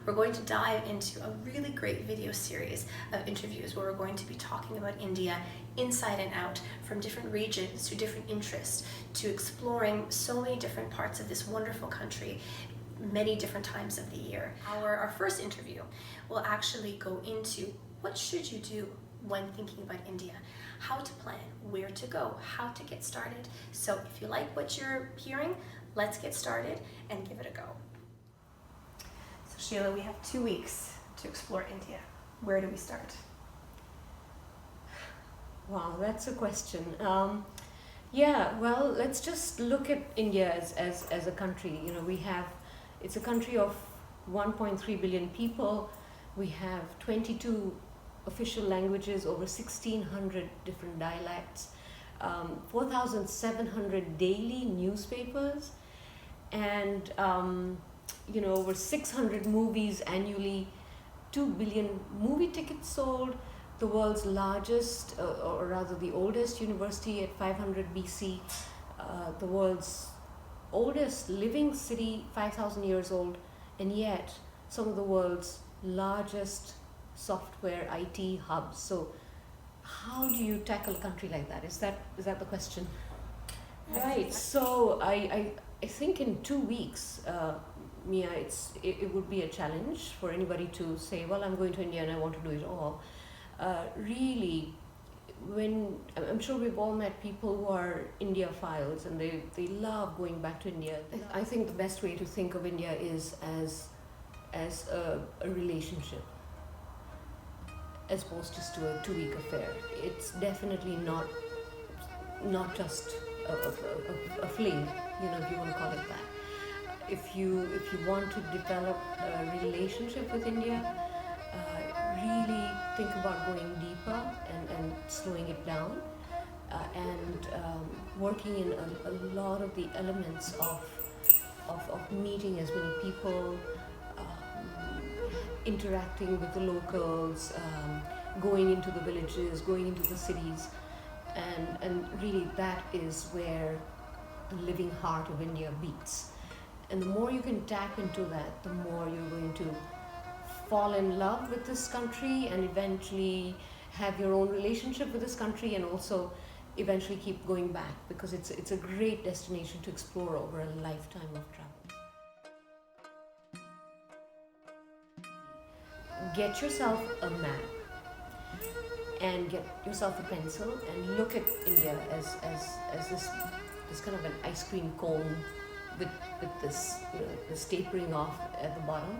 we're going to dive into a really great video series of interviews where we're going to be talking about India inside and out, from different regions to different interests, to exploring so many different parts of this wonderful country many different times of the year. Our first interview will actually go into what should you do when thinking about India, how to plan, where to go, how to get started. So if you like what you're hearing, let's get started and give it a go. So Sheila, we have 2 weeks to explore India. Where do we start? Wow, that's a question. Yeah, well, let's just look at India as a country. You know, it's a country of 1.3 billion people. We have 22 official languages, over 1,600 different dialects, 4,700 daily newspapers, and over 600 movies annually, 2 billion movie tickets sold, the world's largest, or rather the oldest university at 500 BC, the world's oldest living city, 5,000 years old, and yet some of the world's largest software IT hubs. So how do you tackle a country like that? Is that the question? Right. So I think in 2 weeks, Mia, it would be a challenge for anybody to say, well, I'm going to India and I want to do it all. Really, when I'm sure we've all met people who are India-philes and they love going back to India. I think the best way to think of India is as a relationship, as opposed just to a 2-week affair. It's definitely not just a fling, if you want to call it that. If you want to develop a relationship with India, really think about going deeper and slowing it down, and working in a lot of the elements of meeting as many people, interacting with the locals, going into the villages, going into the cities, and really that is where the living heart of India beats. And the more you can tap into that, the more you're going to fall in love with this country and eventually have your own relationship with this country, and also eventually keep going back, because it's a great destination to explore over a lifetime of travel. Get yourself a map and get yourself a pencil and look at India as this kind of an ice cream cone with this this tapering off at the bottom,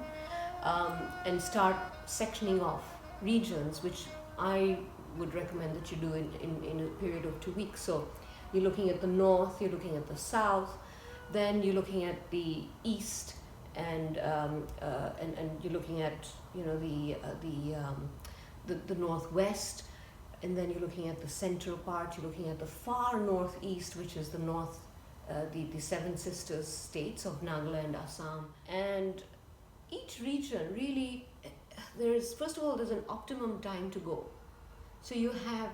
and start sectioning off regions, which I would recommend that you do in a period of 2 weeks. So you're looking at the north, you're looking at the south, then you're looking at the east, and you're looking at the northwest, and then you're looking at the central part. You're looking at the far northeast, which is the north, the Seven Sisters states of Nagaland, Assam, and each region really, there's an optimum time to go. So you have,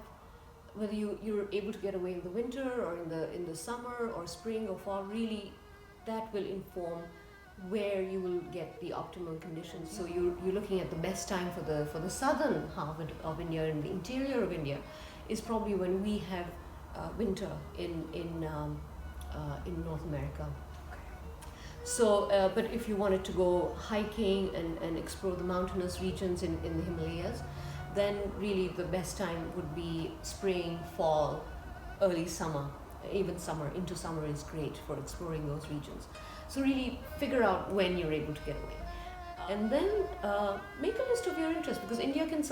whether you're able to get away in the winter or in the summer or spring or fall, really that will inform where you will get the optimum conditions. So you're looking at the best time for the southern half of India, and the interior of India is probably when we have winter in North America. So, but if you wanted to go hiking and explore the mountainous regions in the Himalayas, then really the best time would be spring, fall, early summer. Even summer, into summer is great for exploring those regions. So really figure out when you're able to get away. And then make a list of your interests, because India can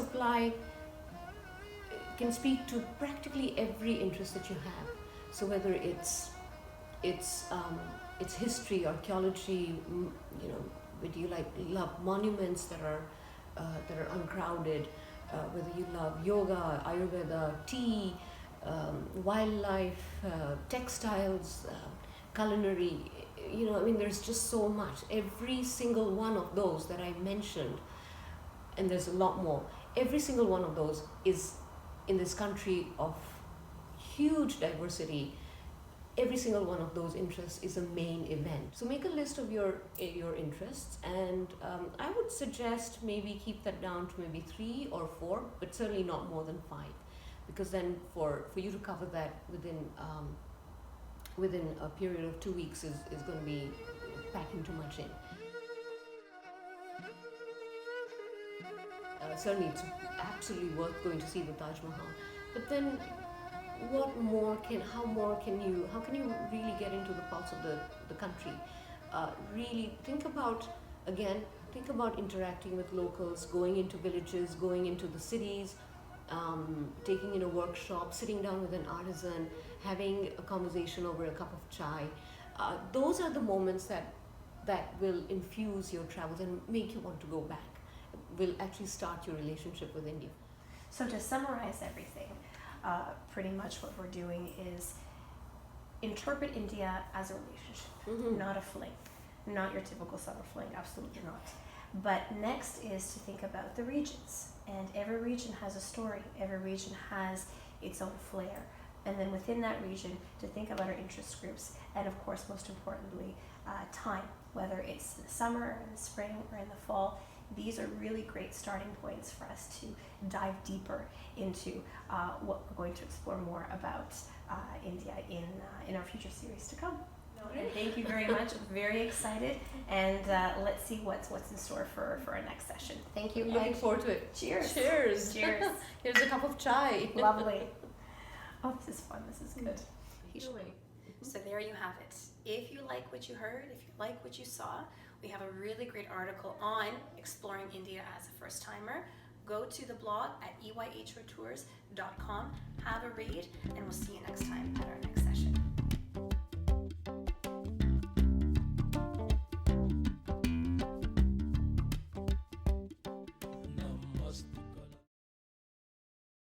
speak to practically every interest that you have. So whether it's history, archaeology, whether you love monuments that are uncrowded, whether you love yoga, Ayurveda, tea, wildlife, textiles, culinary, there's just so much. Every single one of those that I mentioned, and there's a lot more, every single one of those is in this country of huge diversity, every single one of those interests is a main event. So make a list of your interests, and I would suggest maybe keep that down to maybe 3 or 4, but certainly not more than 5, because then for you to cover that within a period of 2 weeks is going to be packing too much in. Certainly it's absolutely worth going to see the Taj Mahal, but then how can you really get into the pulse of the country? Really think about interacting with locals, going into villages, going into the cities, taking in a workshop, sitting down with an artisan, having a conversation over a cup of chai. Those are the moments that will infuse your travels and make you want to go back, will actually start your relationship with India. So to summarize everything, pretty much what we're doing is interpret India as a relationship, not a fling, not your typical summer fling, absolutely not. But next is to think about the regions, and every region has a story, every region has its own flair. And then within that region, to think about our interest groups, and of course, most importantly, time, whether it's in the summer, or in the spring, or in the fall. These are really great starting points for us to dive deeper into what we're going to explore more about India in our future series to come. And thank you very much. I'm very excited, and let's see what's in store for our next session. Thank you. Looking forward to it. Cheers. Cheers. Cheers. Here's a cup of chai. Lovely. Oh, this is fun. This is good. Healing. So there you have it. If you like what you heard, if you like what you saw, we have a really great article on exploring India as a first-timer. Go to the blog at EYHOtours.com, have a read, and we'll see you next time at our next